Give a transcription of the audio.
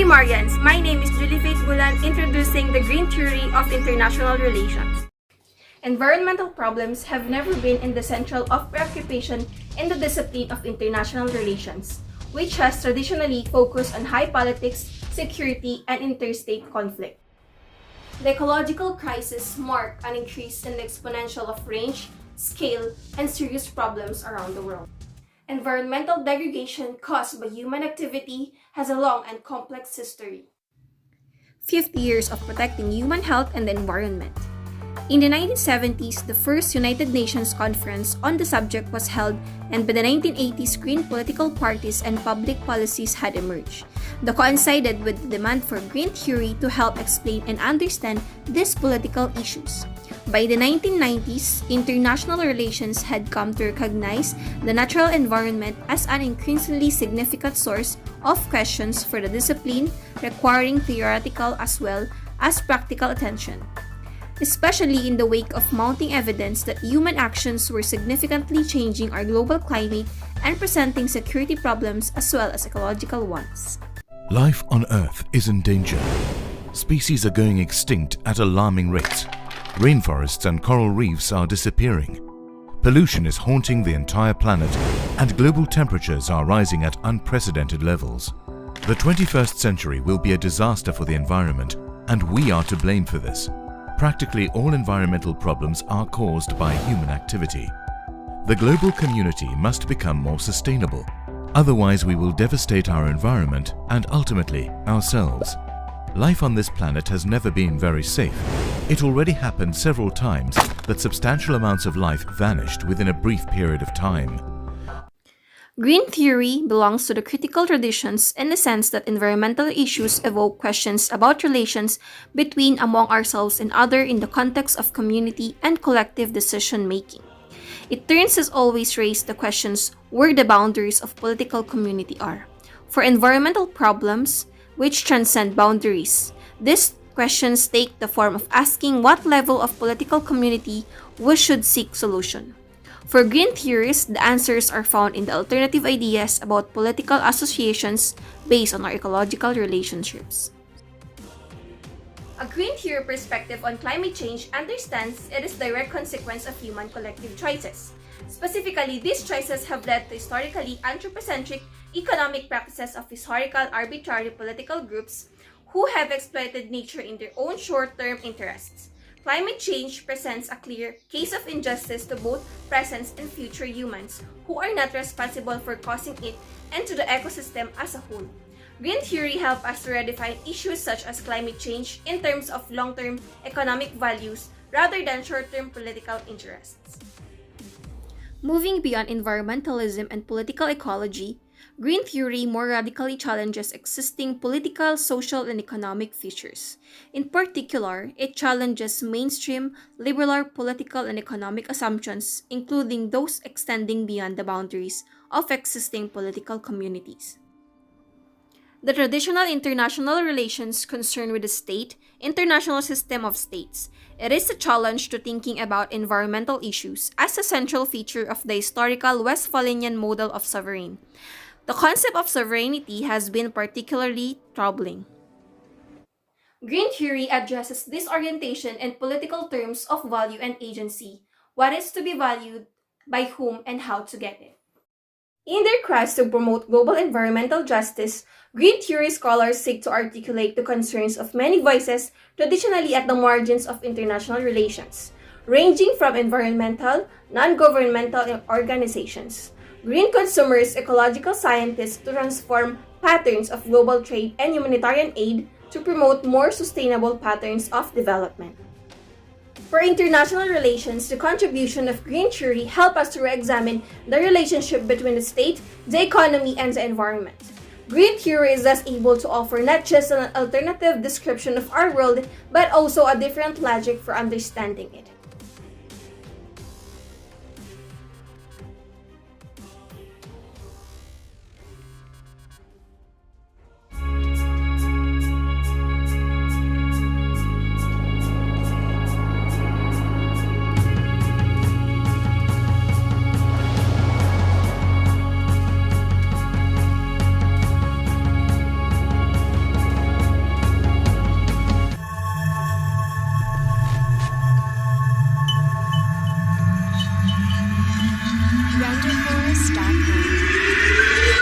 day, Marians! My name is Bulan, introducing the green theory of international relations. Environmental problems have never been in the central of preoccupation in the discipline of international relations, which has traditionally focused on high politics, security, and interstate conflict. The ecological crisis marked an increase in the exponential of range, scale, and serious problems around the world. Environmental degradation caused by human activity has a long and complex history. 50 years of protecting human health and the environment. In the 1970s, the first United Nations conference on the subject was held, and by the 1980s, green political parties and public policies had emerged. This coincided with the demand for green theory to help explain and understand these political issues. By the 1990s, international relations had come to recognize the natural environment as an increasingly significant source of questions for the discipline, requiring theoretical as well as practical attention, especially in the wake of mounting evidence that human actions were significantly changing our global climate and presenting security problems as well as ecological ones. Life on Earth is in danger. Species are going extinct at alarming rates. Rainforests and coral reefs are disappearing. Pollution is haunting the entire planet, and global temperatures are rising at unprecedented levels. The 21st century will be a disaster for the environment, and we are to blame for this. Practically all environmental problems are caused by human activity. The global community must become more sustainable. Otherwise, we will devastate our environment and ultimately ourselves. Life on this planet has never been very safe. It already happened several times that substantial amounts of life vanished within a brief period of time. Green theory belongs to the critical traditions in the sense that environmental issues evoke questions about relations between among ourselves and other in the context of community and collective decision making. It turns has always raised the questions where the boundaries of political community are. For environmental problems, which transcend boundaries, these questions take the form of asking what level of political community we should seek solution. For green theorists, the answers are found in the alternative ideas about political associations based on our ecological relationships. A green theory perspective on climate change understands it is a direct consequence of human collective choices. Specifically, these choices have led to historically anthropocentric economic practices of historical arbitrary political groups who have exploited nature in their own short-term interests. Climate change presents a clear case of injustice to both present and future humans who are not responsible for causing it and to the ecosystem as a whole. Green theory helps us to redefine issues such as climate change in terms of long-term economic values rather than short-term political interests. Moving beyond environmentalism and political ecology, green theory more radically challenges existing political, social, and economic features. In particular, it challenges mainstream liberal political and economic assumptions, including those extending beyond the boundaries of existing political communities. The traditional international relations concerned with the state, international system of states. It is a challenge to thinking about environmental issues as a central feature of the historical Westphalian model of sovereign. The concept of sovereignty has been particularly troubling. Green theory addresses this orientation in political terms of value and agency, what is to be valued, by whom, and how to get it. In their quest to promote global environmental justice, green theory scholars seek to articulate the concerns of many voices traditionally at the margins of international relations, ranging from environmental, non-governmental organizations, green consumers, ecological scientists to transform patterns of global trade and humanitarian aid to promote more sustainable patterns of development. For international relations, the contribution of green theory helps us to re-examine the relationship between the state, the economy, and the environment. Green theory is thus able to offer not just an alternative description of our world, but also a different logic for understanding it.